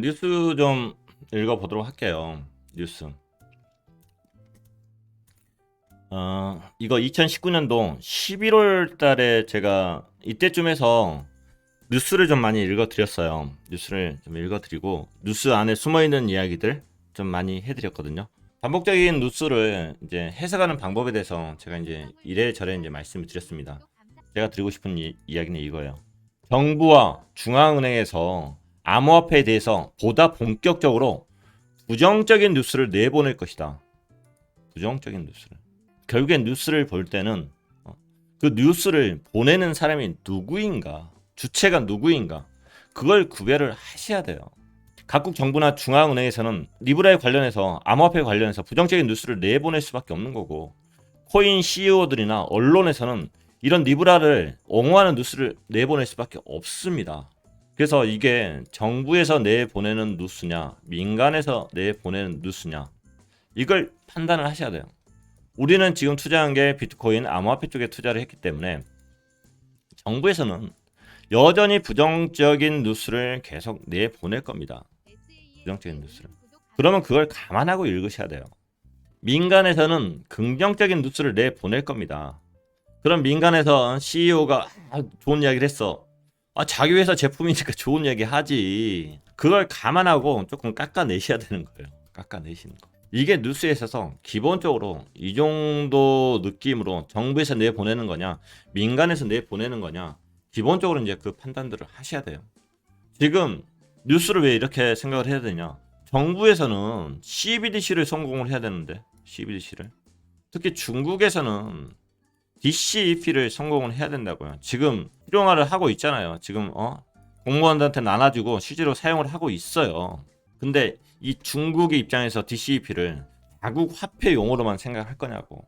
뉴스 좀 읽어보도록 할게요. 뉴스. 이거 2019년도 11월 달에 제가 이때쯤에서 뉴스를 좀 많이 읽어드렸어요. 뉴스를 좀 읽어드리고 뉴스 안에 숨어있는 이야기들 좀 많이 해드렸거든요. 반복적인 뉴스를 이제 해석하는 방법에 대해서 제가 이제 이래저래 이제 말씀을 드렸습니다. 제가 드리고 싶은 이야기는 이거예요. 정부와 중앙은행에서 암호화폐에 대해서 보다 본격적으로 부정적인 뉴스를 내보낼 것이다. 부정적인 뉴스를. 결국엔 뉴스를 볼 때는 그 뉴스를 보내는 사람이 누구인가, 주체가 누구인가, 그걸 구별을 하셔야 돼요. 각국 정부나 중앙은행에서는 리브라에 관련해서 암호화폐에 관련해서 부정적인 뉴스를 내보낼 수밖에 없는 거고, 코인 CEO들이나 언론에서는 이런 리브라를 옹호하는 뉴스를 내보낼 수밖에 없습니다. 그래서 이게 정부에서 내보내는 뉴스냐, 민간에서 내보내는 뉴스냐, 이걸 판단을 하셔야 돼요. 우리는 지금 투자한 게 비트코인 암호화폐 쪽에 투자를 했기 때문에 정부에서는 여전히 부정적인 뉴스를 계속 내보낼 겁니다. 부정적인 뉴스를. 그러면 그걸 감안하고 읽으셔야 돼요. 민간에서는 긍정적인 뉴스를 내보낼 겁니다. 그럼 민간에서 CEO가 좋은 이야기를 했어. 자기 회사 제품이니까 좋은 이야기 하지. 그걸 감안하고 조금 깎아내셔야 되는 거예요. 깎아내시는 거. 이게 뉴스에 있어서 기본적으로 이 정도 느낌으로 정부에서 내보내는 거냐, 민간에서 내보내는 거냐, 기본적으로 이제 그 판단들을 하셔야 돼요. 지금 뉴스를 왜 이렇게 생각을 해야 되냐? 정부에서는 CBDC를 성공을 해야 되는데, CBDC를. 특히 중국에서는 DCEP를 성공을 해야 된다고요. 지금 실용화를 하고 있잖아요. 지금 공무원들한테 나눠주고 실제로 사용을 하고 있어요. 근데 이 중국의 입장에서 DCEP를 자국 화폐 용어로만 생각할 거냐고.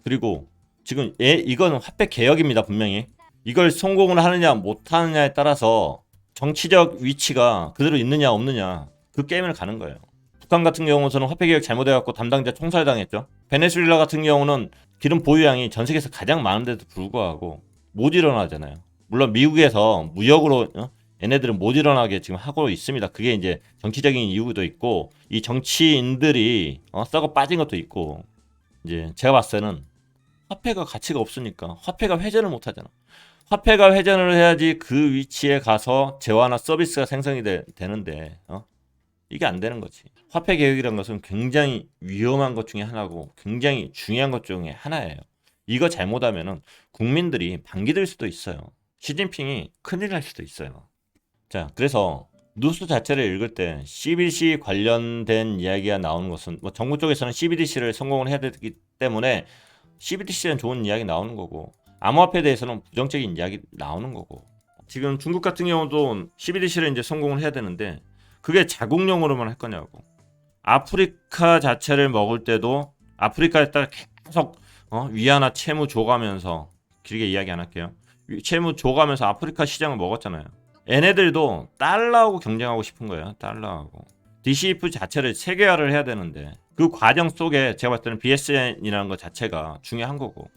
그리고 지금 이거는 화폐 개혁입니다. 분명히 이걸 성공을 하느냐 못하느냐에 따라서 정치적 위치가 그대로 있느냐 없느냐, 그 게임을 가는 거예요. 북한 같은 경우는 화폐 개혁 잘못해갖고 담당자 총살당했죠. 베네수엘라 같은 경우는 기름 보유량이 전 세계에서 가장 많은데도 불구하고 못 일어나잖아요. 물론 미국에서 무역으로 얘네들은 못 일어나게 지금 하고 있습니다. 그게 이제 정치적인 이유도 있고, 이 정치인들이 썩어 빠진 것도 있고, 이제 제가 봤을 때는 화폐가 가치가 없으니까 화폐가 회전을 못 하잖아. 화폐가 회전을 해야지 그 위치에 가서 재화나 서비스가 생성이 되는데 이게 안 되는 거지. 화폐 개혁이라는 것은 굉장히 위험한 것 중에 하나고 굉장히 중요한 것 중에 하나예요. 이거 잘못하면은 국민들이 반기될 수도 있어요. 시진핑이 큰일 날 수도 있어요. 자, 그래서 뉴스 자체를 읽을 때 CBDC 관련된 이야기가 나오는 것은 정부 쪽에서는 CBDC를 성공을 해야 되기 때문에 CBDC는 좋은 이야기 나오는 거고, 암호화폐에 대해서는 부정적인 이야기 나오는 거고, 지금 중국 같은 경우도 CBDC를 이제 성공을 해야 되는데 그게 자국용으로만 할 거냐고. 아프리카 자체를 먹을 때도 아프리카에다가 계속 위안화 채무 줘가면서, 길게 이야기 안 할게요. 채무 줘가면서 아프리카 시장을 먹었잖아요. 얘네들도 달러하고 경쟁하고 싶은 거예요. 달러하고. DCF 자체를 세계화를 해야 되는데 그 과정 속에 제가 봤을 때는 BSN이라는 것 자체가 중요한 거고,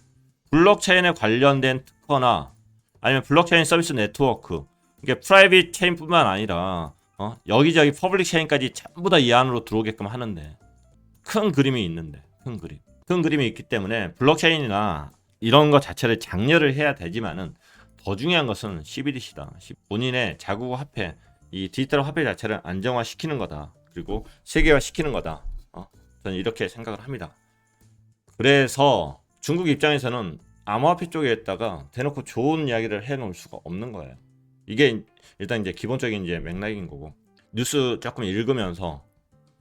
블록체인에 관련된 특허나 아니면 블록체인 서비스 네트워크, 이게 프라이빗 체인뿐만 아니라 여기저기 퍼블릭 체인까지 전부 다 이 안으로 들어오게끔 하는데 큰 그림이 있는데, 큰 그림이 있기 때문에 블록체인이나 이런 것 자체를 장려를 해야 되지만은 더 중요한 것은 CBDC다. 본인의 자국 화폐, 이 디지털 화폐 자체를 안정화시키는 거다. 그리고 세계화시키는 거다. 저는 이렇게 생각을 합니다. 그래서 중국 입장에서는 암호화폐 쪽에다가 대놓고 좋은 이야기를 해놓을 수가 없는 거예요. 이게 일단 이제 기본적인 이제 맥락인 거고, 뉴스 조금 읽으면서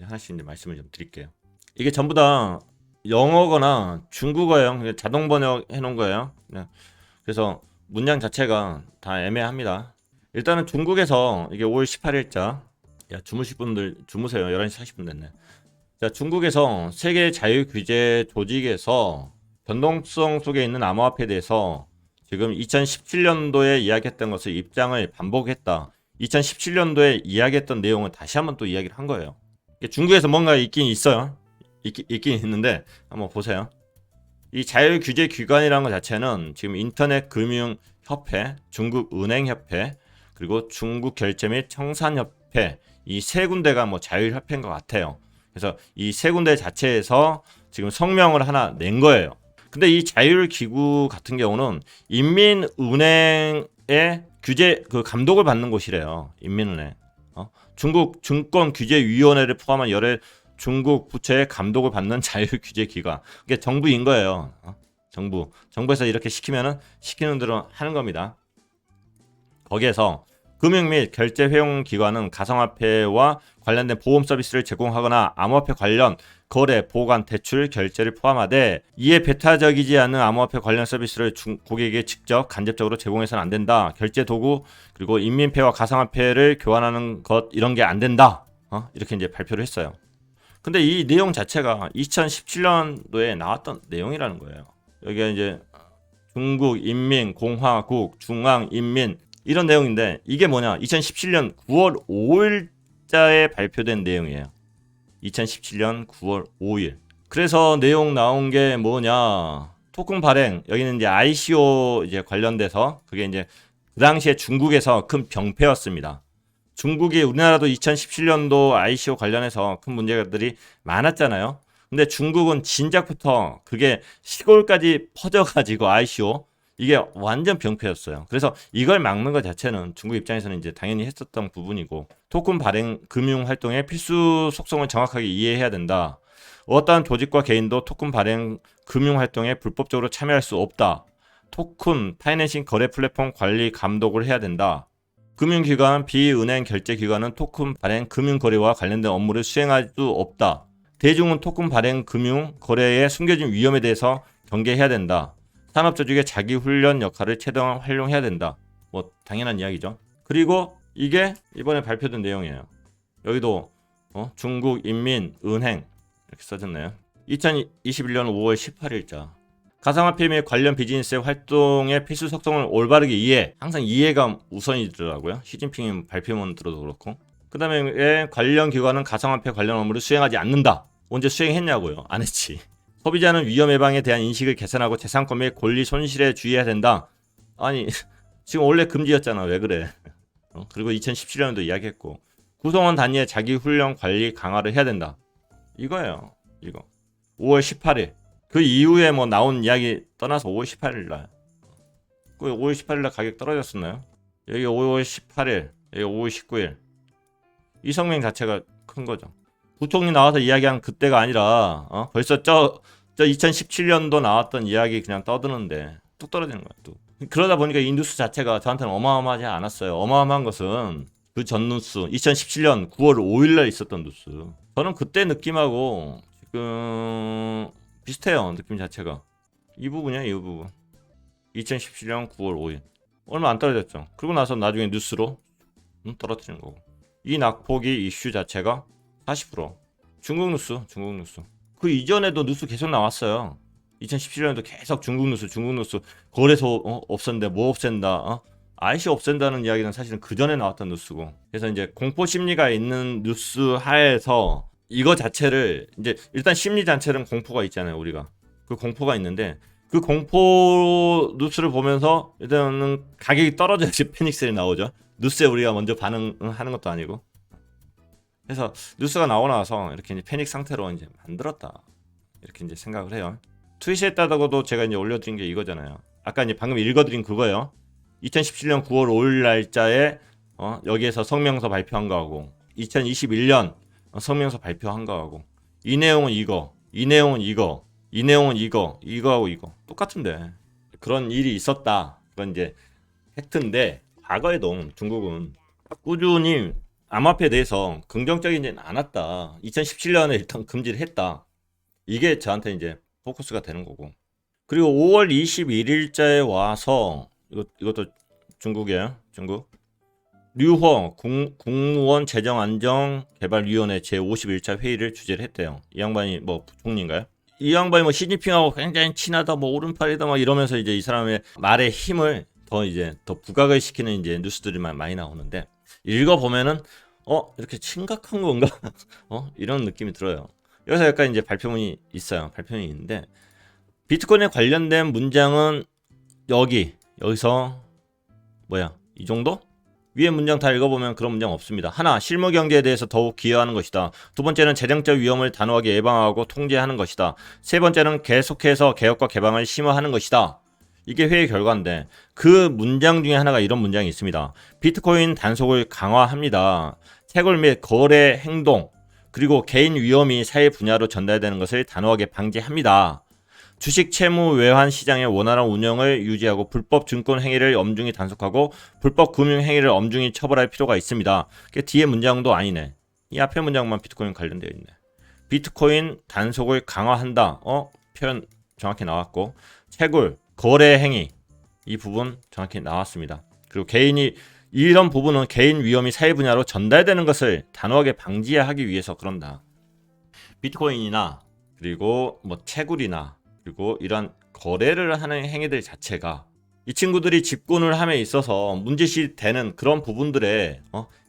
하나씩 이제 말씀을 좀 드릴게요. 이게 전부 다 영어거나 중국어예요. 자동 번역 해놓은 거예요. 그래서 문장 자체가 다 애매합니다. 일단은 중국에서 이게 5월 18일자, 주무실 분들 주무세요. 11시 40분 됐네. 자, 중국에서 세계 자유규제 조직에서 변동성 속에 있는 암호화폐에 대해서 지금 2017년도에 이야기했던 것을 입장을 반복했다. 2017년도에 이야기했던 내용을 다시 한번 또 이야기를 한 거예요. 중국에서 뭔가 있긴 있어요. 있긴 있는데 한번 보세요. 이 자유규제기관이라는 것 자체는 지금 인터넷금융협회, 중국은행협회, 그리고 중국결제 및 청산협회, 이 세 군데가 뭐 자율협회인 것 같아요. 그래서 이 세 군데 자체에서 지금 성명을 하나 낸 거예요. 근데 이 자율기구 같은 경우는 인민은행의 규제 그 감독을 받는 곳이래요. 인민은행. 중국 증권규제위원회를 포함한 여러 중국 부처의 감독을 받는 자율규제기관. 그게 정부인 거예요. 정부에서 이렇게 시키는 대로 하는 겁니다. 거기에서 금융 및 결제 회용 기관은 가상화폐와 관련된 보험 서비스를 제공하거나 암호화폐 관련 거래, 보관, 대출, 결제를 포함하되 이에 배타적이지 않은 암호화폐 관련 서비스를 고객에게 직접 간접적으로 제공해서는 안 된다. 결제 도구 그리고 인민폐와 가상화폐를 교환하는 것 이런 게 안 된다. 이렇게 이제 발표를 했어요. 근데 이 내용 자체가 2017년도에 나왔던 내용이라는 거예요. 여기가 이제 중국 인민공화국 중앙인민 이런 내용인데 이게 뭐냐? 2017년 9월 5일자에 발표된 내용이에요. 2017년 9월 5일. 그래서 내용 나온 게 뭐냐? 토큰 발행 여기는 이제 ICO 이제 관련돼서 그게 이제 그 당시에 중국에서 큰 병폐였습니다. 중국이 우리나라도 2017년도 ICO 관련해서 큰 문제들이 많았잖아요. 근데 중국은 진작부터 그게 시골까지 퍼져가지고 ICO 이게 완전 병폐였어요. 그래서 이걸 막는 것 자체는 중국 입장에서는 이제 당연히 했었던 부분이고 토큰 발행 금융 활동의 필수 속성을 정확하게 이해해야 된다. 어떠한 조직과 개인도 토큰 발행 금융 활동에 불법적으로 참여할 수 없다. 토큰 파이낸싱 거래 플랫폼 관리 감독을 해야 된다. 금융기관, 비은행 결제기관은 토큰 발행 금융 거래와 관련된 업무를 수행할 수 없다. 대중은 토큰 발행 금융 거래의 숨겨진 위험에 대해서 경계해야 된다. 산업조직의 자기훈련 역할을 최대한 활용해야 된다. 뭐 당연한 이야기죠. 그리고 이게 이번에 발표된 내용이에요. 여기도 중국인민은행 이렇게 써졌네요. 2021년 5월 18일자 가상화폐 및 관련 비즈니스의 활동의 필수 속성을 올바르게 이해. 항상 이해가 우선이더라고요. 시진핑 발표문 들어도 그렇고. 그 다음에 관련 기관은 가상화폐 관련 업무를 수행하지 않는다. 언제 수행했냐고요. 안 했지. 소비자는 위험 예방에 대한 인식을 개선하고 재산권 및 권리 손실에 주의해야 된다. 아니 지금 원래 금지였잖아. 왜 그래. 그리고 2017년도 이야기했고 구성원 단위의 자기훈련 관리 강화를 해야 된다. 이거예요. 이거 5월 18일 그 이후에 뭐 나온 이야기 떠나서 5월 18일 날 그 5월 18일 날 가격 떨어졌었나요? 여기 5월 18일 여기 5월 19일 이 성명 자체가 큰 거죠. 부총리 나와서 이야기한 그때가 아니라 벌써 저 2017년도 나왔던 이야기 그냥 떠드는데 뚝 떨어지는 거야. 뚝. 그러다 보니까 이 뉴스 자체가 저한테는 어마어마하지 않았어요. 어마어마한 것은 그 전 뉴스 2017년 9월 5일 날 있었던 뉴스. 저는 그때 느낌하고 지금 비슷해요. 느낌 자체가. 이 부분이야 이 부분. 2017년 9월 5일 얼마 안 떨어졌죠. 그리고 나서 나중에 뉴스로 떨어뜨리는 거고. 이 낙폭이 이슈 자체가 40% 중국 뉴스 그 이전에도 뉴스 계속 나왔어요. 2017년에도 계속 중국 뉴스 거래소 없앤다 뭐 없앤다 IC 없앤다는 이야기는 사실은 그 전에 나왔던 뉴스고. 그래서 이제 공포 심리가 있는 뉴스 하에서 이거 자체를 이제 일단 심리 자체는 공포가 있잖아요. 우리가 그 공포가 있는데 그 공포 뉴스를 보면서 일단은 가격이 떨어져야지 패닉셀이 나오죠. 뉴스에 우리가 먼저 반응하는 것도 아니고. 그래서 뉴스가 나오고 나서 이렇게 이제 패닉 상태로 이제 만들었다. 이렇게 이제 생각을 해요. 트윗에다가도 제가 이제 올려드린 게 이거잖아요. 아까 이제 방금 읽어드린 그거예요. 2017년 9월 5일 날짜에 여기에서 성명서 발표한 거하고 2021년 성명서 발표한 거하고 이 내용은 이거, 이 내용은 이거, 이 내용은 이거하고 이거 똑같은데 그런 일이 있었다. 그건 이제 팩트인데 과거에도 중국은 꾸준히 암호화폐에 대해서 긍정적이지는 않았다. 2017년에 일단 금지를 했다. 이게 저한테 이제 포커스가 되는 거고. 그리고 5월 21일자에 와서 이것도 중국이에요. 중국. 류허 국무원 재정안정개발위원회 제51차 회의를 주재를 했대요. 이 양반이 뭐 부총리인가요? 이 양반이 뭐 시진핑하고 굉장히 친하다, 뭐 오른팔이다, 막 이러면서 이제 이 사람의 말의 힘을 더 부각을 시키는 이제 뉴스들이 많이 나오는데 읽어보면은 이렇게 심각한 건가? 이런 느낌이 들어요. 여기서 약간 이제 발표문이 있어요. 발표문이 있는데 비트코인에 관련된 문장은 여기서 뭐야? 이 정도? 위에 문장 다 읽어보면 그런 문장 없습니다. 하나, 실무 경제에 대해서 더욱 기여하는 것이다. 두 번째는 재정적 위험을 단호하게 예방하고 통제하는 것이다. 세 번째는 계속해서 개혁과 개방을 심화하는 것이다. 이게 회의 결과인데 그 문장 중에 하나가 이런 문장이 있습니다. 비트코인 단속을 강화합니다. 채굴 및 거래 행동 그리고 개인 위험이 사회 분야로 전달되는 것을 단호하게 방지합니다. 주식 채무 외환 시장의 원활한 운영을 유지하고 불법 증권 행위를 엄중히 단속하고 불법 금융 행위를 엄중히 처벌할 필요가 있습니다. 뒤에 문장도 아니네. 이 앞에 문장만 비트코인 관련되어 있네. 비트코인 단속을 강화한다. 표현 정확히 나왔고 채굴, 거래 행위 이 부분 정확히 나왔습니다. 그리고 이런 부분은 개인 위험이 사회 분야로 전달되는 것을 단호하게 방지하기 위해서 그런다. 비트코인이나 그리고 뭐 채굴이나 그리고 이런 거래를 하는 행위들 자체가 이 친구들이 집권을 함에 있어서 문제시 되는 그런 부분들에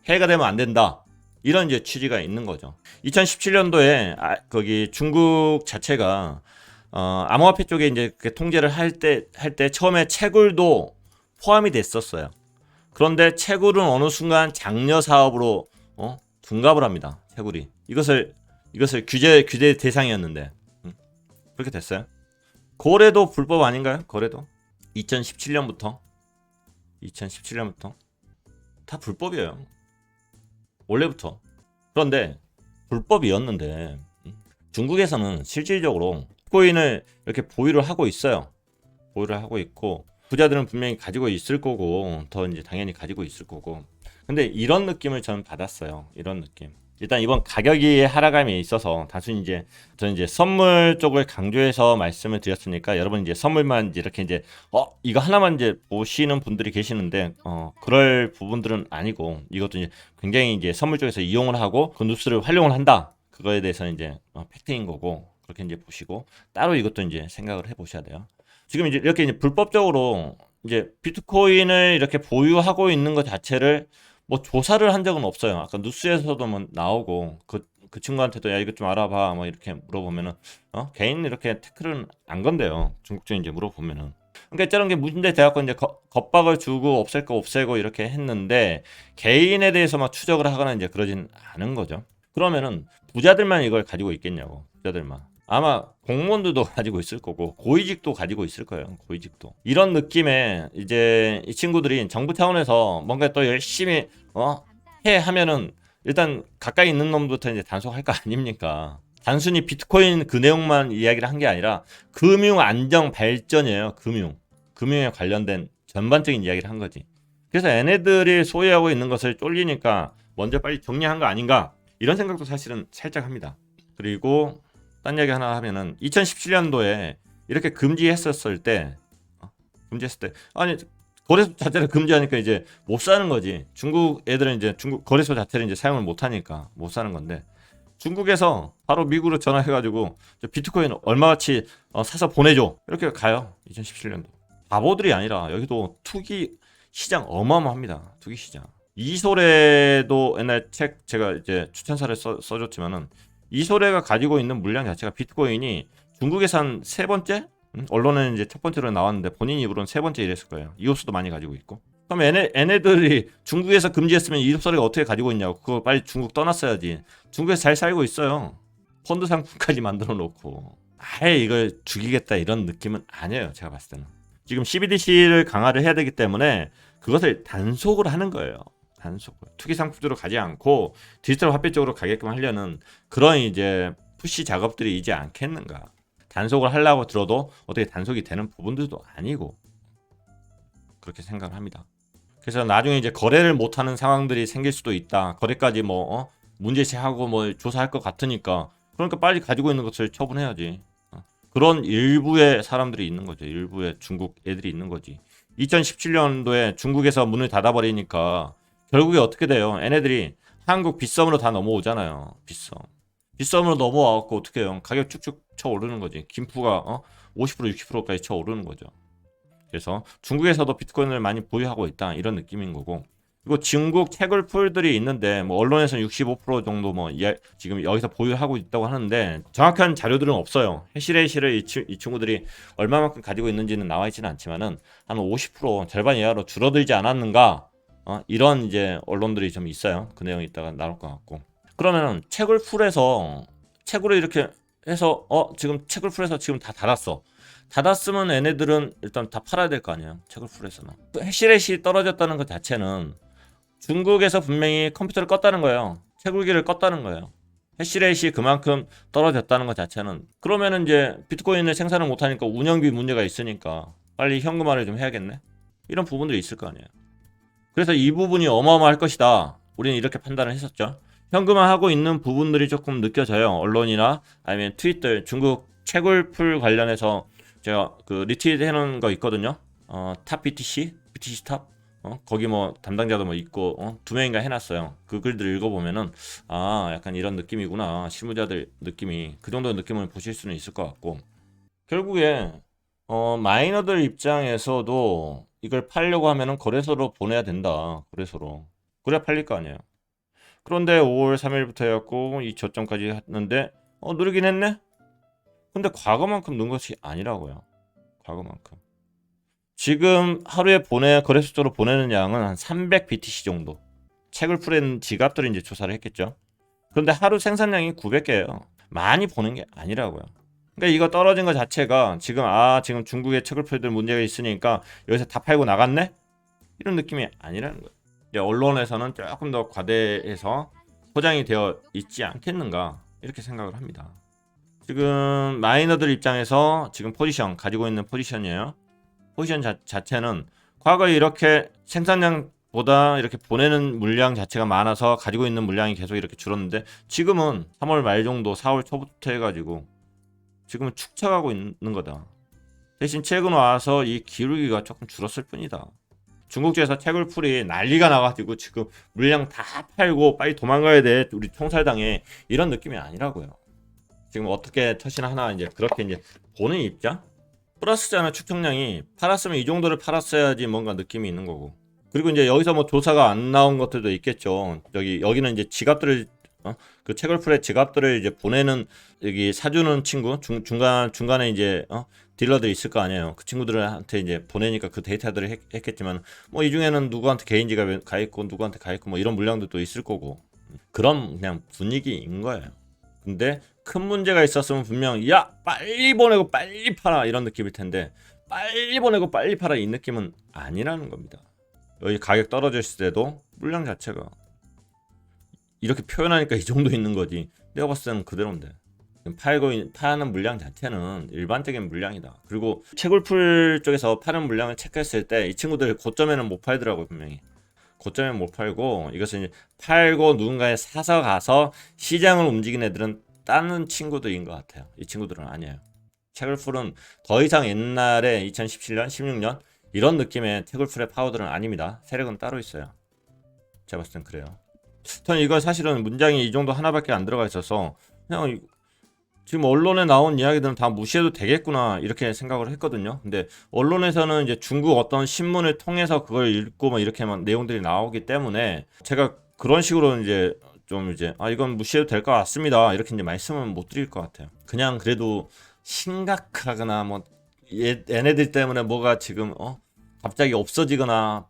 해가 되면 안 된다. 이런 이제 취지가 있는 거죠. 2017년도에 거기 중국 자체가 암호화폐 쪽에 이제 통제를 할 때 처음에 채굴도 포함이 됐었어요. 그런데 채굴은 어느 순간 장려 사업으로 둔갑을 합니다. 채굴이 이것을 규제 대상이었는데 그렇게 됐어요. 거래도 불법 아닌가요? 거래도 2017년부터 다 불법이에요. 원래부터. 그런데 불법이었는데 중국에서는 실질적으로 비트코인을 이렇게 보유를 하고 있어요. 보유를 하고 있고 부자들은 분명히 가지고 있을 거고 더 이제 당연히 가지고 있을 거고. 근데 이런 느낌을 저는 받았어요. 이런 느낌. 일단 이번 가격이 하락함에 있어서 단순히 저는 이제 선물 쪽을 강조해서 말씀을 드렸으니까 여러분 이제 선물만 이렇게 이거 하나만 보시는 분들이 계시는데 그럴 부분들은 아니고 이것도 이제 굉장히 이제 선물 쪽에서 이용을 하고 그 뉴스를 활용을 한다. 그거에 대해서는 이제 팩트인 거고 그렇게 이제 보시고 따로 이것도 이제 생각을 해보셔야 돼요. 지금 이렇게 불법적으로 비트코인을 이렇게 보유하고 있는 것 자체를 뭐 조사를 한 적은 없어요. 아까 뉴스에서도 뭐 나오고 그 친구한테도 야 이것 좀 알아봐 뭐 이렇게 물어보면은 개인 이렇게 태클은 안 건데요. 중국적인 물어보면은 그러니까 저런 게 문제 돼갖고 겁박을 주고 없앨 거 없애고 이렇게 했는데 개인에 대해서 막 추적을 하거나 그러진 않은 거죠. 그러면은 부자들만 이걸 가지고 있겠냐고. 부자들만. 아마 공무원들도 가지고 있을 거고 고위직도 가지고 있을 거예요. 고위직도. 이런 느낌에 이제 이 친구들이 정부 차원에서 뭔가 또 열심히 해 하면은 일단 가까이 있는 놈부터 단속할 거 아닙니까? 단순히 비트코인 그 내용만 이야기를 한 게 아니라 금융 안정 발전이에요. 금융에 관련된 전반적인 이야기를 한 거지. 그래서 얘네들이 소유하고 있는 것을 쫄리니까 먼저 빨리 정리한 거 아닌가? 이런 생각도 사실은 살짝 합니다. 그리고 딴 이야기 하나 하면은 2017년도에 이렇게 금지했을 때 아니 거래소 자체를 금지하니까 이제 못 사는 거지. 중국 애들은 중국 거래소 자체를 사용을 못 하니까 못 사는 건데 중국에서 바로 미국으로 전화해가지고 비트코인 얼마치 사서 보내줘 이렇게 가요. 2017년도 바보들이 아니라 여기도 투기 시장 어마어마합니다. 투기 시장. 이소래도 옛날 책 제가 추천사를 써줬지만은 이소래가 가지고 있는 물량 자체가 비트코인이 중국에서 한 세 번째? 언론에는 첫 번째로 나왔는데 본인 입으로는 세 번째 이랬을 거예요. 이옵스도 많이 가지고 있고. 그럼 얘네들이 중국에서 금지했으면 이옵스가 어떻게 가지고 있냐고. 그거 빨리 중국 떠났어야지. 중국에서 잘 살고 있어요. 펀드 상품까지 만들어 놓고. 아예 이걸 죽이겠다 이런 느낌은 아니에요. 제가 봤을 때는. 지금 CBDC를 강화를 해야 되기 때문에 그것을 단속을 하는 거예요. 단속을. 투기 상품으로 가지 않고 디지털 화폐 쪽으로 가게끔 하려는 그런 푸시 작업들이 이지 않겠는가. 단속을 하려고 들어도 어떻게 단속이 되는 부분들도 아니고 그렇게 생각을 합니다. 그래서 나중에 거래를 못하는 상황들이 생길 수도 있다. 거래까지 문제시하고 조사할 것 같으니까 그러니까 빨리 가지고 있는 것을 처분해야지. 그런 일부의 사람들이 있는 거죠. 일부의 중국 애들이 있는 거지. 2017년도에 중국에서 문을 닫아버리니까 결국에 어떻게 돼요? 얘네들이 한국 빗썸으로 다 넘어오잖아요. 빗썸으로 넘어와갖고 어떻게 해요? 가격 쭉쭉 쳐오르는 거지. 김프가 50% 60%까지 쳐오르는 거죠. 그래서 중국에서도 비트코인을 많이 보유하고 있다 이런 느낌인 거고. 그리고 중국 채굴풀들이 있는데 언론에서는 65% 정도 지금 여기서 보유하고 있다고 하는데 정확한 자료들은 없어요. 해시레이시를 이 친구들이 얼마만큼 가지고 있는지는 나와 있지는 않지만은 한 50% 절반 이하로 줄어들지 않았는가 이런 이제 언론들이 좀 있어요. 그 내용이 이따가 나올 것 같고. 그러면은 책을 풀에서 책으로 이렇게 해서 지금 책을 풀에서 지금 다 닫았어. 닫았으면 얘네들은 일단 다 팔아야 될 거 아니에요. 책을 풀에서는. 해시레시 떨어졌다는 것 자체는 중국에서 분명히 컴퓨터를 껐다는 거예요. 채굴기를 껐다는 거예요. 해시레이시 그만큼 떨어졌다는 것 자체는, 그러면은 이제 비트코인을 생산을 못하니까 운영비 문제가 있으니까 빨리 현금화를 좀 해야겠네. 이런 부분들이 있을 거 아니에요. 그래서 이 부분이 어마어마할 것이다. 우리는 이렇게 판단을 했었죠. 현금화하고 있는 부분들이 조금 느껴져요. 언론이나 아니면 트위터, 중국 채굴풀 관련해서 제가 그 리트윗 해놓은 거 있거든요. 탑 BTC 탑. 거기 뭐 담당자도 뭐 있고 2명인가 해놨어요. 그 글들 읽어보면은 약간 이런 느낌이구나. 실무자들 느낌이 그 정도 느낌을 보실 수는 있을 것 같고, 결국에 마이너들 입장에서도 이걸 팔려고 하면은 거래소로 보내야 된다. 거래소로. 그래야 팔릴 거 아니에요. 그런데 5월 3일부터 해갖고 이 저점까지 했는데 누르긴 했네? 근데 과거만큼 는 것이 아니라고요. 과거만큼. 지금 하루에 거래소 쪽으로 보내는 양은 한 300BTC 정도. 책을 풀은 지갑들이 이제 조사를 했겠죠. 그런데 하루 생산량이 900개예요. 많이 보낸 게 아니라고요. 그러니까 이거 떨어진 것 자체가 지금 중국의 책을 풀들 문제가 있으니까 여기서 다 팔고 나갔네? 이런 느낌이 아니라는 거예요. 이제 언론에서는 조금 더 과대해서 포장이 되어 있지 않겠는가 이렇게 생각을 합니다. 지금 마이너들 입장에서 지금 가지고 있는 포지션이에요. 포지션 자체는 과거에 이렇게 생산량보다 이렇게 보내는 물량 자체가 많아서 가지고 있는 물량이 계속 이렇게 줄었는데, 지금은 3월 말 정도 4월 초부터 해가지고 지금은 축적하고 있는 거다. 대신 최근 와서 이 기울기가 조금 줄었을 뿐이다. 중국주에서 채굴풀이 난리가 나가지고 지금 물량 다 팔고 빨리 도망가야 돼 우리 총살당에, 이런 느낌이 아니라고요. 지금 어떻게 처신하나 이제 그렇게 이제 보는 입장. 플러스잖아. 축적량이 팔았으면 이 정도를 팔았어야지 뭔가 느낌이 있는 거고. 그리고 이제 여기서 뭐 조사가 안 나온 것들도 있겠죠. 여기는 이제 지갑들을 그 채굴풀의 지갑들을 이제 보내는, 여기 사주는 친구 중간에 이제 딜러들이 있을 거 아니에요. 그 친구들한테 이제 보내니까 그 데이터들을 했겠지만 뭐 이 중에는 누구한테 개인 지갑에 가 있고 누구한테 가 있고 뭐 이런 물량도 있을 거고, 그런 그냥 분위기인 거예요. 근데 큰 문제가 있었으면 분명 빨리 보내고 빨리 팔아 이런 느낌일 텐데, 빨리 보내고 빨리 팔아 이 느낌은 아니라는 겁니다. 여기 가격 떨어졌을 때도 물량 자체가 이렇게 표현하니까 이 정도 있는 거지, 내가 봤을 때는 그대로인데 파는 물량 자체는 일반적인 물량이다. 그리고 채굴풀 쪽에서 파는 물량을 체크했을 때 이 친구들 고점에는 못 팔더라고요. 분명히 고점에 못 팔고, 이것은 이제 팔고 누군가에 사서 가서 시장을 움직이는 애들은 다른 친구들인 것 같아요. 이 친구들은 아니에요. 채굴풀은 더 이상 옛날에 2017년, 16년 이런 느낌의 채굴풀의 파워들은 아닙니다. 세력은 따로 있어요. 제가 봤을 땐 그래요. 저는 이거 사실은 문장이 이 정도 하나밖에 안 들어가 있어서 그냥 지금 언론에 나온 이야기들은 다 무시해도 되겠구나 이렇게 생각을 했거든요. 근데 언론에서는 이제 중국 어떤 신문을 통해서 그걸 읽고 뭐 이렇게만 내용들이 나오기 때문에 제가 그런 식으로 이제 좀 이제 이건 무시해도 될 것 같습니다 이렇게 이제 말씀은 못 드릴 것 같아요. 그냥 그래도 심각하거나 뭐 얘네들 때문에 뭐가 지금 갑자기 없어지거나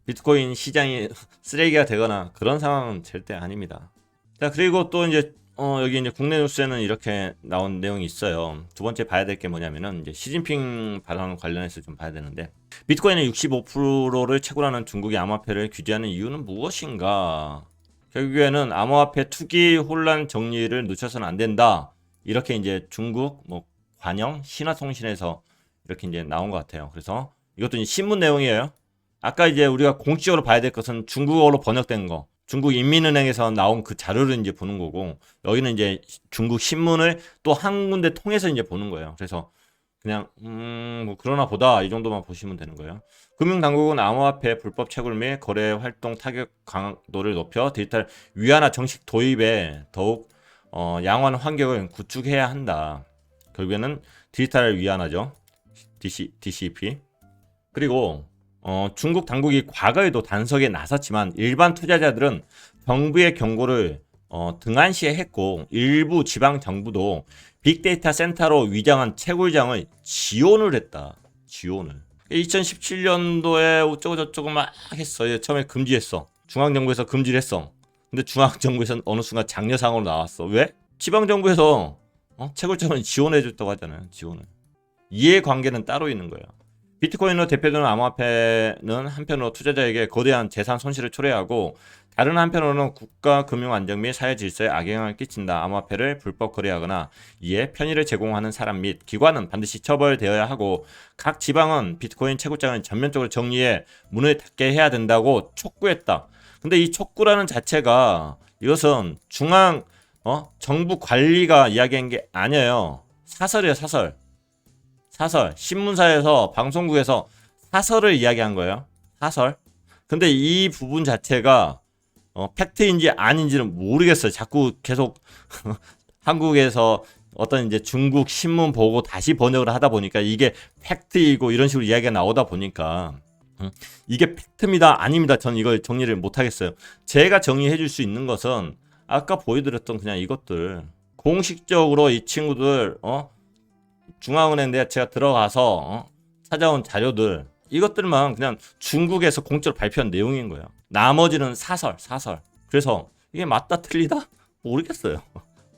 비트코인 시장이 쓰레기가 되거나 그런 상황은 절대 아닙니다. 자, 그리고 또 이제 여기 이제 국내 뉴스에는 이렇게 나온 내용이 있어요. 두 번째 봐야 될 게 뭐냐면은 이제 시진핑 발언 관련해서 좀 봐야 되는데, 비트코인의 65%를 채굴하는 중국의 암호화폐를 규제하는 이유는 무엇인가? 결국에는 암호화폐 투기 혼란 정리를 늦춰서는 안 된다. 이렇게 이제 중국 뭐 관영 신화통신에서 이렇게 이제 나온 것 같아요. 그래서 이것도 이제 신문 내용이에요. 아까 이제 우리가 공식적으로 봐야 될 것은 중국어로 번역된 거, 중국 인민은행에서 나온 그 자료를 이제 보는 거고, 여기는 이제 중국 신문을 또 한 군데 통해서 이제 보는 거예요. 그래서 그냥 뭐 그러나 보다 이 정도만 보시면 되는 거예요. 금융당국은 암호화폐 불법 채굴 및 거래 활동 타격 강도를 높여 디지털 위안화 정식 도입에 더욱 양호한 환경을 구축해야 한다. 결국에는 디지털 위안화죠. DCP. 그리고 중국 당국이 과거에도 단속에 나섰지만 일반 투자자들은 정부의 경고를 등한시했고, 일부 지방 정부도 빅데이터 센터로 위장한 채굴장을 지원을 했다. 지원을. 2017년도에 어쩌고 저쩌고 막 했어. 처음에 금지했어. 중앙정부에서 금지를 했어. 근데 중앙정부에서는 어느 순간 장려상으로 나왔어. 왜? 지방정부에서 채굴장을 지원해줬다고 하잖아요. 지원을. 이해관계는 따로 있는 거예요. 비트코인으로 대표되는 암호화폐는 한편으로 투자자에게 거대한 재산 손실을 초래하고 다른 한편으로는 국가 금융 안정 및 사회 질서에 악영향을 끼친다. 암호화폐를 불법 거래하거나 이에 편의를 제공하는 사람 및 기관은 반드시 처벌되어야 하고 각 지방은 비트코인 채굴장을 전면적으로 정리해 문을 닫게 해야 된다고 촉구했다. 근데 이 촉구라는 자체가 이것은 중앙 정부 관리가 이야기한 게 아니에요. 사설이에요, 사설. 신문사에서 방송국에서 사설을 이야기한 거예요. 사설. 근데 이 부분 자체가 팩트인지 아닌지는 모르겠어요. 자꾸 계속 한국에서 어떤 이제 중국 신문 보고 다시 번역을 하다 보니까 이게 팩트이고 이런 식으로 이야기가 나오다 보니까 이게 팩트입니다, 아닙니다. 저는 이걸 정리를 못 하겠어요. 제가 정리해 줄 수 있는 것은 아까 보여드렸던 그냥 이것들 공식적으로 이 친구들 중앙은행 제가 들어가서 찾아온 자료들 이것들만 그냥 중국에서 공짜로 발표한 내용인 거예요. 나머지는 사설. 그래서 이게 맞다 틀리다 모르겠어요.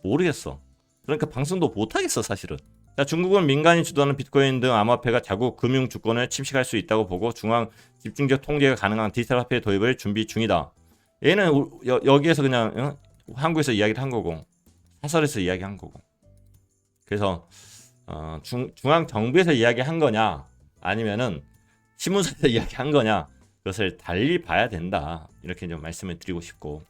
모르겠어. 그러니까 방송도 못 하겠어 사실은. 자, 중국은 민간이 주도하는 비트코인 등 암호화폐가 자국 금융 주권을 침식할 수 있다고 보고 중앙 집중적 통제가 가능한 디지털 화폐 도입을 준비 중이다. 얘는 여기에서 그냥 한국에서 이야기를 한 거고 사설에서 이야기한 거고. 그래서 중앙 정부에서 이야기한 거냐 아니면은 신문사에서 이야기한 거냐 그것을 달리 봐야 된다. 이렇게 좀 말씀을 드리고 싶고.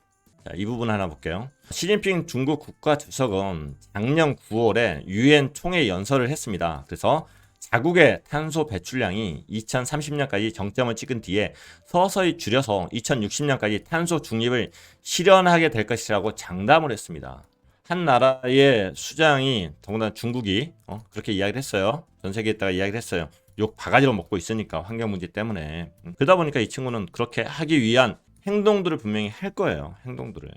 자, 이 부분 하나 볼게요. 시진핑 중국 국가주석은 작년 9월에 유엔 총회 연설을 했습니다. 그래서 자국의 탄소 배출량이 2030년까지 정점을 찍은 뒤에 서서히 줄여서 2060년까지 탄소 중립을 실현하게 될 것이라고 장담을 했습니다. 한 나라의 수장이 더군다나 중국이 그렇게 이야기를 했어요. 전 세계에다가 이야기를 했어요. 욕 바가지로 먹고 있으니까 환경 문제 때문에. 그러다 보니까 이 친구는 그렇게 하기 위한 행동들을 분명히 할 거예요. 행동들을.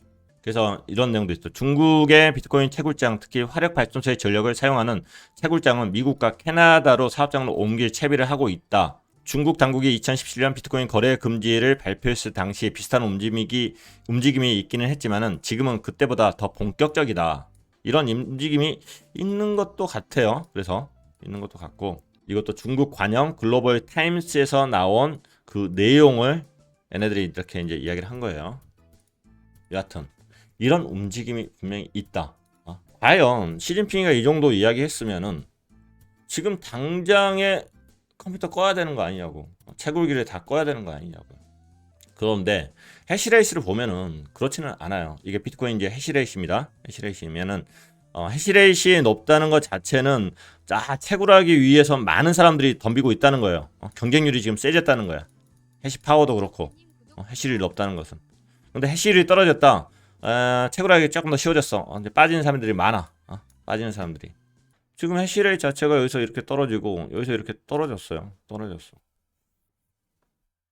그래서 이런 내용도 있어요. 중국의 비트코인 채굴장, 특히 화력 발전소의 전력을 사용하는 채굴장은 미국과 캐나다로 사업장으로 옮길 채비를 하고 있다. 중국 당국이 2017년 비트코인 거래 금지를 발표했을 당시 비슷한 움직임이 있기는 했지만은 지금은 그때보다 더 본격적이다. 이런 움직임이 있는 것도 같아요. 그래서 있는 것도 같고 이것도 중국 관영 글로벌 타임스에서 나온 그 내용을 얘네들이 이렇게 이제 이야기를 한 거예요. 여하튼 이런 움직임이 분명히 있다. 과연 시진핑이가 이 정도 이야기했으면은 지금 당장에 컴퓨터 꺼야 되는 거 아니냐고, 채굴기를 다 꺼야 되는 거 아니냐고. 그런데 해시레이스를 보면은 그렇지는 않아요. 이게 비트코인 이제 해시레이스입니다. 해시레이스면은 해시레이스이 높다는 것 자체는 채굴하기 위해서 많은 사람들이 덤비고 있다는 거예요. 경쟁률이 지금 세졌다는 거야. 해시 파워도 그렇고 해시율이 높다는 것은. 근데 해시율이 떨어졌다. 채굴하기 조금 더 쉬워졌어. 이제 빠지는 사람들이 많아. 빠지는 사람들이. 지금 해시레이트 자체가 여기서 이렇게 떨어지고 여기서 이렇게 떨어졌어요.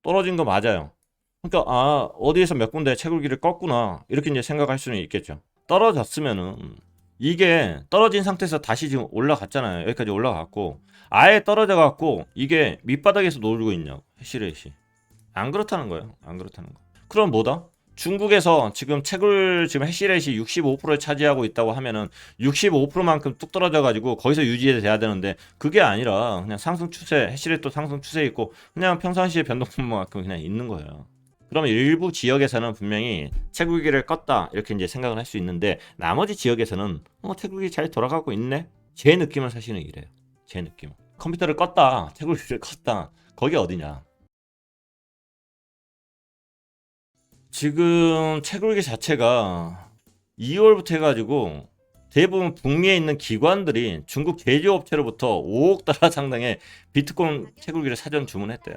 떨어진 거 맞아요. 그러니까 어디에서 몇 군데 채굴기를 껐구나 이렇게 이제 생각할 수는 있겠죠. 떨어졌으면은 이게 떨어진 상태에서 다시 지금 올라갔잖아요. 여기까지 올라갔고 아예 떨어져 갖고 이게 밑바닥에서 놀고 있냐고. 해시레이트 안 그렇다는 거예요. 안 그렇다는 거. 그럼 뭐다? 중국에서 지금 지금 해시레이트 65%를 차지하고 있다고 하면은 65%만큼 뚝 떨어져가지고 거기서 유지돼야 되는데 그게 아니라 그냥 상승 추세, 해시레이트 상승 추세 있고 그냥 평상시에 변동폭만큼 그냥 있는 거예요. 그러면 일부 지역에서는 분명히 채굴기를 껐다 이렇게 이제 생각을 할 수 있는데 나머지 지역에서는 채굴기 잘 돌아가고 있네. 제 느낌은 사실은 이래요. 제 느낌. 컴퓨터를 껐다, 채굴기를 껐다. 거기 어디냐? 지금 채굴기 자체가 2월부터 해가지고 대부분 북미에 있는 기관들이 중국 제조업체로부터 5억 달러 상당의 비트코인 채굴기를 사전 주문했대요.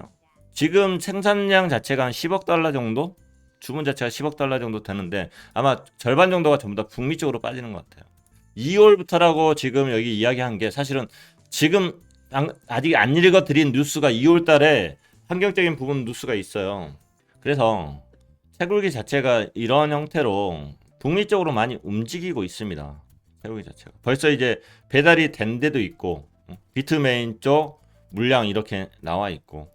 지금 생산량 자체가 한 10억 달러 정도? 주문 자체가 10억 달러 정도 되는데 아마 절반 정도가 전부 다 북미 쪽으로 빠지는 것 같아요. 2월부터라고 지금 여기 이야기한 게 사실은 지금 아직 안 읽어드린 뉴스가 2월 달에 환경적인 부분 뉴스가 있어요. 그래서 채굴기 자체가 이런 형태로 북미 쪽으로 많이 움직이고 있습니다. 채굴기 자체가 벌써 이제 배달이 된 데도 있고 비트메인 쪽, 물량 이렇게 나와 있고,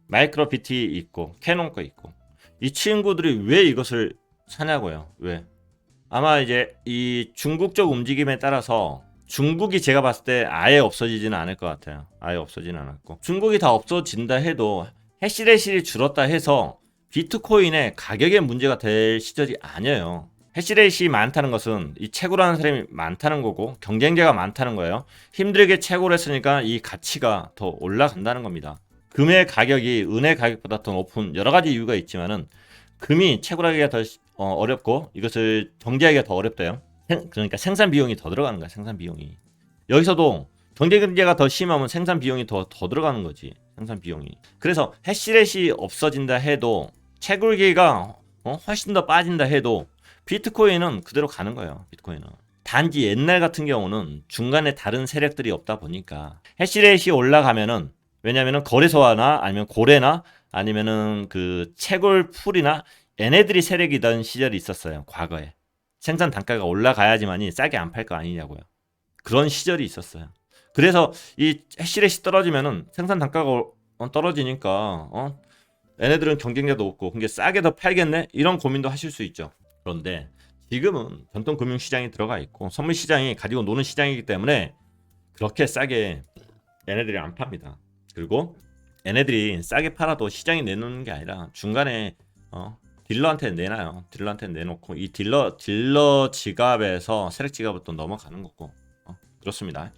마이크로 BT 있고, 캐논 거 있고, 이 친구들이 왜 이것을 사냐고요. 왜? 아마 이제 이 중국적 움직임에 따라서 중국이 제가 봤을 때 아예 없어지지는 않을 것 같아요. 아예 없어지는 않았고, 중국이 다 없어진다 해도 해시레실이 줄었다 해서 비트코인의 가격에 문제가 될 시절이 아니에요. 해시레이시 많다는 것은 이 채굴하는 사람이 많다는 거고 경쟁자가 많다는 거예요. 힘들게 채굴을 했으니까 이 가치가 더 올라간다는 겁니다. 금의 가격이 은의 가격보다 더 높은 여러 가지 이유가 있지만은 금이 채굴하기가 더 어렵고 이것을 정제하기가 더 어렵대요. 그러니까 생산 비용이 더 들어가는 거야. 생산 비용이. 여기서도 경쟁자가 더 심하면 생산 비용이 더 들어가는 거지. 생산 비용이. 그래서 해시렛이 없어진다 해도 채굴기가 훨씬 더 빠진다 해도 비트코인은 그대로 가는 거예요. 비트코인은. 단지 옛날 같은 경우는 중간에 다른 세력들이 없다 보니까 해시렛이 올라가면은 왜냐면은 거래소나 아니면 고래나 아니면은 그 채굴 풀이나 얘네들이 세력이던 시절이 있었어요. 과거에. 생산 단가가 올라가야지만이 싸게 안 팔 거 아니냐고요. 그런 시절이 있었어요. 그래서 이 해시렛이 떨어지면은 생산 단가가 떨어지니까 얘네들은 경쟁자도 없고 그게 싸게 더 팔겠네? 이런 고민도 하실 수 있죠. 그런데 지금은 전통금융시장이 들어가 있고 선물시장이 가지고 노는 시장이기 때문에 그렇게 싸게 얘네들이 안 팝니다. 그리고 얘네들이 싸게 팔아도 시장에 내놓는 게 아니라 중간에 딜러한테 내놔요. 딜러한테 내놓고 이 딜러 지갑에서 세력 지갑을 또 넘어가는 거고 그렇습니다.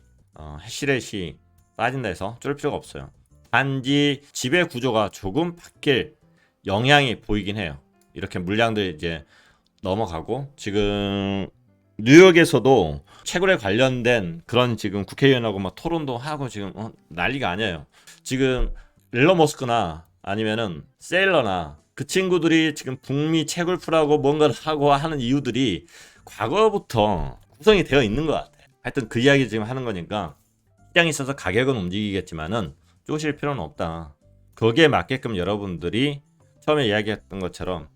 해시렛이 빠진다 해서 쫄 필요가 없어요. 단지 지배 구조가 조금 바뀔 영향이 보이긴 해요. 이렇게 물량들 이제 넘어가고 지금 뉴욕에서도 채굴에 관련된 그런 지금 국회의원하고 막 토론도 하고 지금 난리가 아니에요. 지금 일론 머스크나 아니면은 셀러나 그 친구들이 지금 북미 채굴풀하고 뭔가를 하고 하는 이유들이 과거부터 구성이 되어 있는 것 같아. 하여튼 그 이야기 지금 하는 거니까 시장에 있어서 가격은 움직이겠지만은 쪼실 필요는 없다. 거기에 맞게끔 여러분들이 처음에 이야기했던 것처럼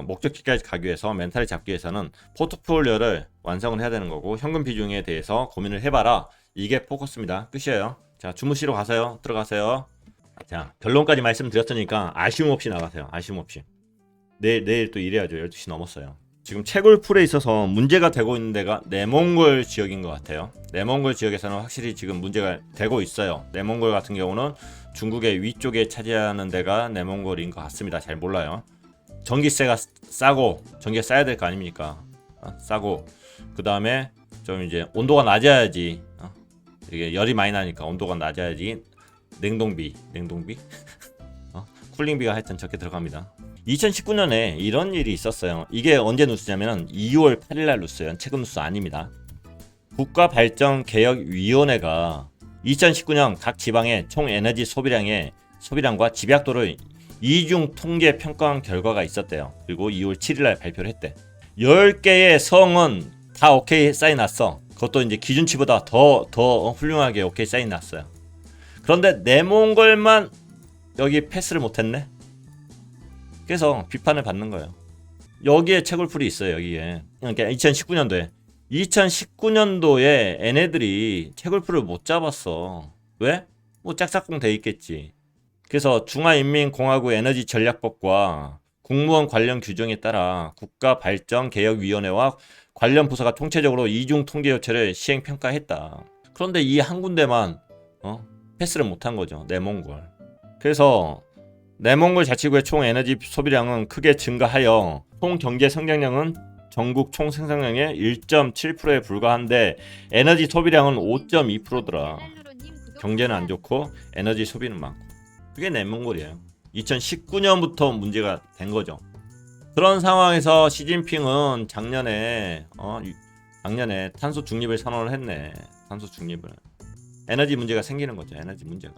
목적지까지 가기 위해서 멘탈을 잡기 위해서는 포트폴리오를 완성을 해야 되는 거고 현금 비중에 대해서 고민을 해봐라. 이게 포커스입니다. 끝이에요. 자, 주무시러 가세요. 들어가세요. 자, 결론까지 말씀드렸으니까 아쉬움 없이 나가세요. 아쉬움 없이. 내일 또 일해야죠. 12시 넘었어요. 지금 채굴풀에 있어서 문제가 되고 있는 데가 내몽골 지역인 것 같아요. 내몽골 지역에서는 확실히 지금 문제가 되고 있어요. 내몽골 같은 경우는 중국의 위쪽에 차지하는 데가 내몽골인 것 같습니다. 잘 몰라요. 전기세가 싸고 전기가 싸야 될 거 아닙니까? 싸고 그 다음에 좀 이제 온도가 낮아야지 이게 열이 많이 나니까 온도가 낮아야지 냉동비 쿨링비가 하여튼 적게 들어갑니다. 2019년에 이런 일이 있었어요. 이게 언제 뉴스냐면 2월 8일날 뉴스예요. 최근 뉴스 아닙니다. 국가발전개혁위원회가 2019년 각 지방의 총 에너지 소비량과 집약도를 이중 통계 평가한 결과가 있었대요. 그리고 2월 7일날 발표를 했대. 10개의 성은 다 오케이 사인 났어. 그것도 이제 기준치보다 더 훌륭하게 오케이 사인 났어요. 그런데 내몽골만 여기 패스를 못했네. 그래서 비판을 받는 거예요. 여기에 채굴풀이 있어요. 여기에. 그러니까 2019년도에 얘네들이 채굴풀을 못 잡았어. 왜? 뭐 짝짝꿍 돼 있겠지. 그래서 중화인민공화국 에너지전략법과 국무원 관련 규정에 따라 국가발전개혁위원회와 관련 부서가 총체적으로 이중 통계 요체를 시행평가했다. 그런데 이 한 군데만 패스를 못한 거죠. 내몽골. 그래서 내몽골 자치구의 총 에너지 소비량은 크게 증가하여 총 경제 성장량은 전국 총 생산량의 1.7%에 불과한데 에너지 소비량은 5.2%더라. 경제는 안 좋고 에너지 소비는 많고. 그게 내몽골이에요. 2019년부터 문제가 된 거죠. 그런 상황에서 시진핑은 작년에 탄소 중립을 선언을 했네. 탄소 중립을. 에너지 문제가 생기는 거죠. 에너지 문제가.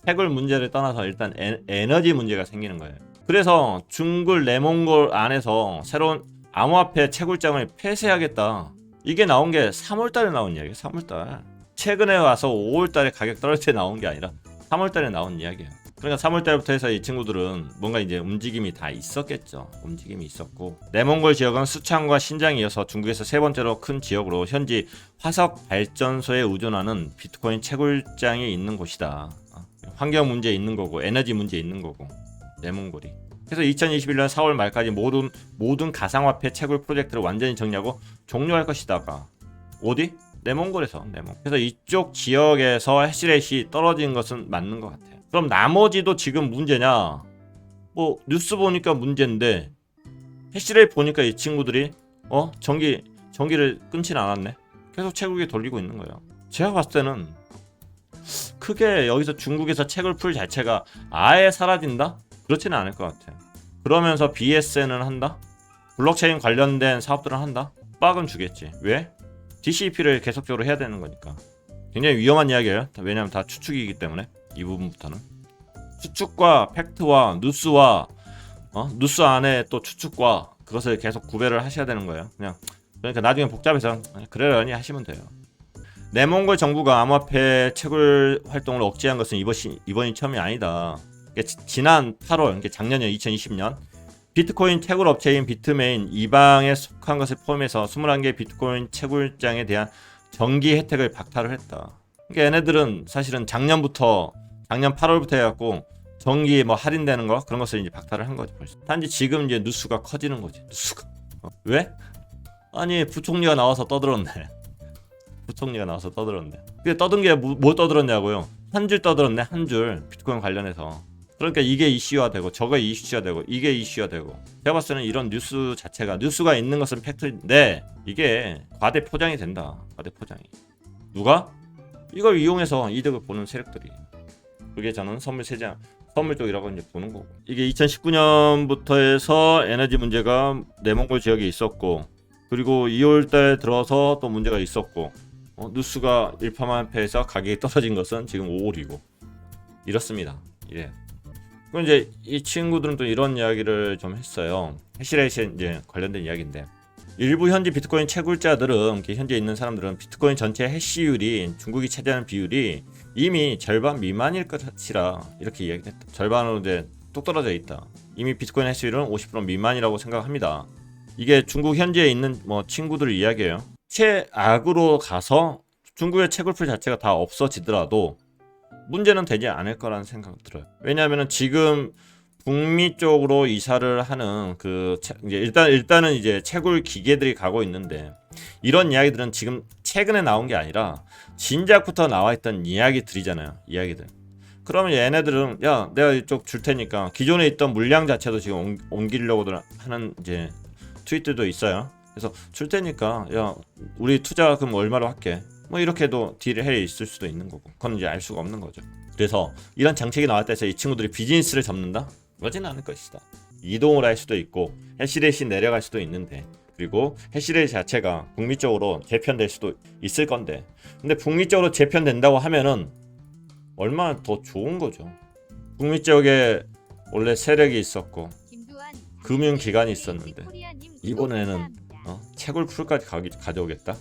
채굴 문제를 떠나서 일단 에너지 문제가 생기는 거예요. 그래서 중국 내몽골 안에서 새로운 암호화폐 채굴장을 폐쇄하겠다. 이게 나온 게 3월달에 나온 이야기예요. 3월달. 최근에 와서 5월달에 가격 떨어질 때 나온 게 아니라 3월달에 나온 이야기예요. 그러니까 3월 달부터 해서 이 친구들은 뭔가 이제 움직임이 다 있었겠죠. 움직임이 있었고 내몽골 지역은 수창과 신장에 이어서 중국에서 세 번째로 큰 지역으로 현지 화석 발전소에 의존하는 비트코인 채굴장이 있는 곳이다. 환경 문제 있는 거고 에너지 문제 있는 거고 내몽골이. 그래서 2021년 4월 말까지 모든 가상화폐 채굴 프로젝트를 완전히 정리하고 종료할 것이다가 어디? 내몽골에서 내몽. 그래서 이쪽 지역에서 해시레이트가 떨어진 것은 맞는 것 같아요. 그럼 나머지도 지금 문제냐? 뭐 뉴스 보니까 문제인데 해시레이트 보니까 이 친구들이 전기를 끊진 않았네. 계속 채굴기 돌리고 있는 거예요. 제가 봤을 때는 크게 여기서 중국에서 채굴 풀 자체가 아예 사라진다? 그렇지는 않을 것 같아요. 그러면서 BSN은 한다? 블록체인 관련된 사업들은 한다? 빡은 주겠지. 왜? DCP를 계속적으로 해야 되는 거니까. 굉장히 위험한 이야기예요. 왜냐하면 다 추측이기 때문에 이 부분부터는 추측과 팩트와 뉴스와 뉴스 안에 또 추측과 그것을 계속 구별을 하셔야 되는 거예요. 그러니까 나중에 복잡해서 그러려니 하시면 돼요. 내몽골 정부가 암호화폐 채굴 활동을 억제한 것은 이번이 처음이 아니다. 지난 8월, 그러니까 작년이요, 2020년 비트코인 채굴 업체인 비트메인 이방에 속한 것을 포함해서 21개 비트코인 채굴장에 대한 정기 혜택을 박탈을 했다. 그러니까 얘네들은 사실은 작년 8월부터 해갖고 정기 뭐 할인되는 거 그런 것을 이제 박탈을 한 거지 벌써. 단지 지금 이제 뉴스가 커지는 거지. 뉴스가 왜? 아니 부총리가 나와서 떠들었네. 근데 떠든 게 뭐 떠들었냐고요? 한 줄 떠들었네. 한 줄 비트코인 관련해서. 그러니까 이게 이슈화 되고 저거 이슈화 되고 이게 이슈화 되고. 제가 봤을 때는 이런 뉴스 자체가 뉴스가 있는 것은 팩트인데 이게 과대 포장이 된다. 과대 포장이. 누가? 이걸 이용해서 이득을 보는 세력들이. 그게 저는 선물 쪽이라고 이제 보는 거고. 이게 2019년부터 해서 에너지 문제가 내몽골 지역에 있었고 그리고 2월달 들어서 또 문제가 있었고 뉴스가 일파만파해서 가격이 떨어진 것은 지금 5월이고 이렇습니다. 이래. 그럼 이제 이 친구들은 또 이런 이야기를 좀 했어요. 해시레이트 이제 관련된 이야기인데 일부 현지 비트코인 채굴자들은 현재 있는 사람들은 비트코인 전체 해시율이 중국이 차지하는 비율이 이미 절반 미만일 것이라 이렇게 이야기했다. 절반으로 이제 뚝 떨어져 있다. 이미 비트코인 해시율은 50% 미만이라고 생각합니다. 이게 중국 현지에 있는 뭐 친구들 이야기예요. 최악으로 가서 중국의 채굴풀 자체가 다 없어지더라도 문제는 되지 않을 거라는 생각 들어요. 왜냐하면 지금 북미 쪽으로 이사를 하는 이제 일단은 이제 채굴 기계들이 가고 있는데 이런 이야기들은 지금 최근에 나온 게 아니라 진작부터 나와 있던 이야기들이잖아요. 이야기들. 그러면 얘네들은 야 내가 이쪽 줄 테니까 기존에 있던 물량 자체도 지금 옮기려고 하는 이제 트윗들도 있어요. 그래서 줄 테니까 야 우리 투자금 얼마로 할게. 뭐 이렇게도 딜을 해 있을 수도 있는 거고 그건 이제 알 수가 없는 거죠. 그래서 이런 정책이 나왔다 해서 이 친구들이 비즈니스를 접는다? 그러지는 않을 것이다. 이동을 할 수도 있고 해시레이트 내려갈 수도 있는데 그리고 해시레이트 자체가 북미 쪽으로 재편될 수도 있을 건데 근데 북미 쪽으로 재편된다고 하면은 얼마나 더 좋은 거죠. 북미 쪽에 원래 세력이 있었고 금융기관이 있었는데 이번에는 채굴 풀까지 가져오겠다?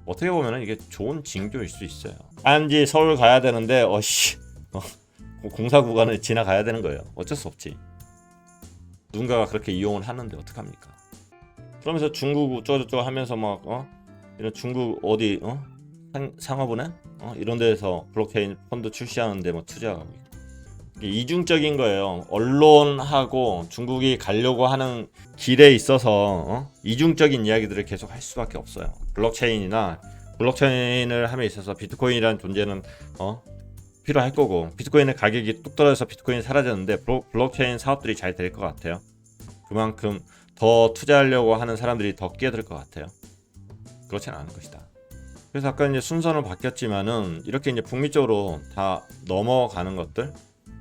어떻게 보면 이게 좋은 징조일 수 있어요. 단지 서울 가야 되는데 공사 구간을 지나가야 되는 거예요. 어쩔 수 없지. 누군가가 그렇게 이용을 하는데 어떡합니까? 그러면서 중국 어쩌고저쩌고 하면서 이런 중국 어디 상업은행 이런 데서 블록체인 펀드 출시하는데 뭐 투자하고 있고. 이중적인 거예요. 언론하고 중국이 가려고 하는 길에 있어서 이중적인 이야기들을 계속 할 수밖에 없어요. 블록체인을 함에 있어서 비트코인이라는 존재는 필요할 거고 비트코인의 가격이 뚝 떨어져서 비트코인이 사라졌는데 블록체인 사업들이 잘 될 것 같아요. 그만큼 더 투자하려고 하는 사람들이 더 끼어들 것 같아요. 그렇지는 않을 것이다. 그래서 아까 이제 순서는 바뀌었지만은 이렇게 이제 북미 쪽으로 다 넘어가는 것들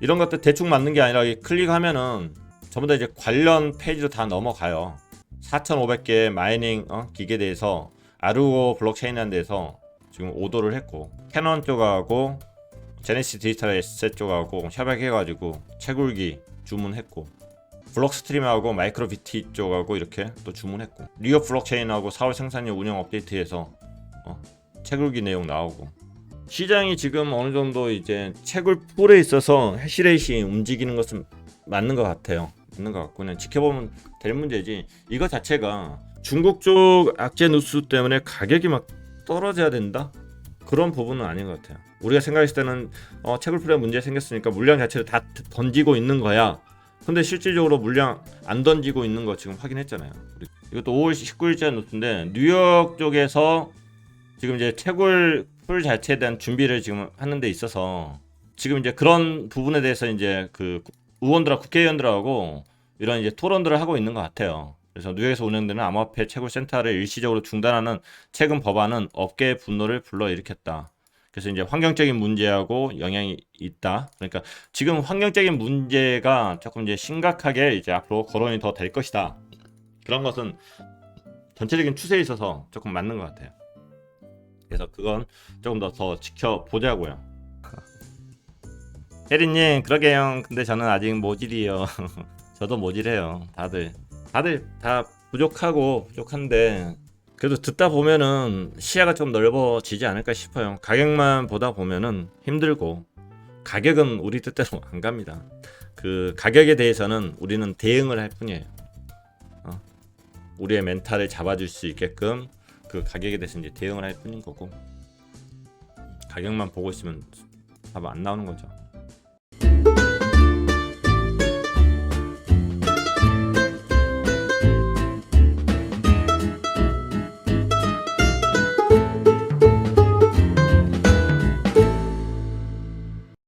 이런 것들 대충 맞는 게 아니라 클릭하면은 전부 다 이제 관련 페이지로 다 넘어가요. 4,500개 마이닝 기계에 대해서 아르고 블록체인이라는 데서 지금 오더를 했고 캐논 쪽하고 제네시스 디지털 에셋 쪽하고 협약해가지고 채굴기 주문했고 블록스트림하고 마이크로비티 쪽하고 이렇게 또 주문했고 리오 블록체인하고 4월 생산력 운영 업데이트에서 채굴기 내용 나오고 시장이 지금 어느 정도 이제 채굴 풀에 있어서 해시레이시 움직이는 것은 맞는 것 같아요. 맞는 것 같고 그냥 지켜보면 될 문제지. 이거 자체가 중국 쪽 악재 누수 때문에 가격이 막 떨어져야 된다? 그런 부분은 아닌 것 같아요. 우리가 생각했을 때는 채굴 풀에 문제 생겼으니까 물량 자체를 다 던지고 있는 거야. 근데 실질적으로 물량 안 던지고 있는 거 지금 확인했잖아요. 이것도 5월 19일자 노트인데 뉴욕 쪽에서 지금 이제 채굴 풀 자체에 대한 준비를 지금 하는 데 있어서 지금 이제 그런 부분에 대해서 이제 그 의원들하고 국회의원들하고 이런 이제 토론들을 하고 있는 것 같아요. 그래서 뉴욕에서 운영되는 암호화폐 채굴 센터를 일시적으로 중단하는 최근 법안은 업계의 분노를 불러일으켰다. 그래서 이제 환경적인 문제하고 영향이 있다. 그러니까 지금 환경적인 문제가 조금 이제 심각하게 이제 앞으로 거론이 더 될 것이다. 그런 것은 전체적인 추세에 있어서 조금 맞는 것 같아요. 그래서 그건 조금 더 지켜보자고요. 혜리님 그러게요. 근데 저는 아직 모질이요. 저도 모질해요. 다들 다 부족한데 그래도 듣다 보면은 시야가 좀 넓어지지 않을까 싶어요. 가격만 보다 보면은 힘들고 가격은 우리 뜻대로 안 갑니다. 그 가격에 대해서는 우리는 대응을 할 뿐이에요. 우리의 멘탈을 잡아줄 수 있게끔 그 가격에 대해서 이제 대응을 할 뿐인 거고 가격만 보고 있으면 답 안 나오는 거죠.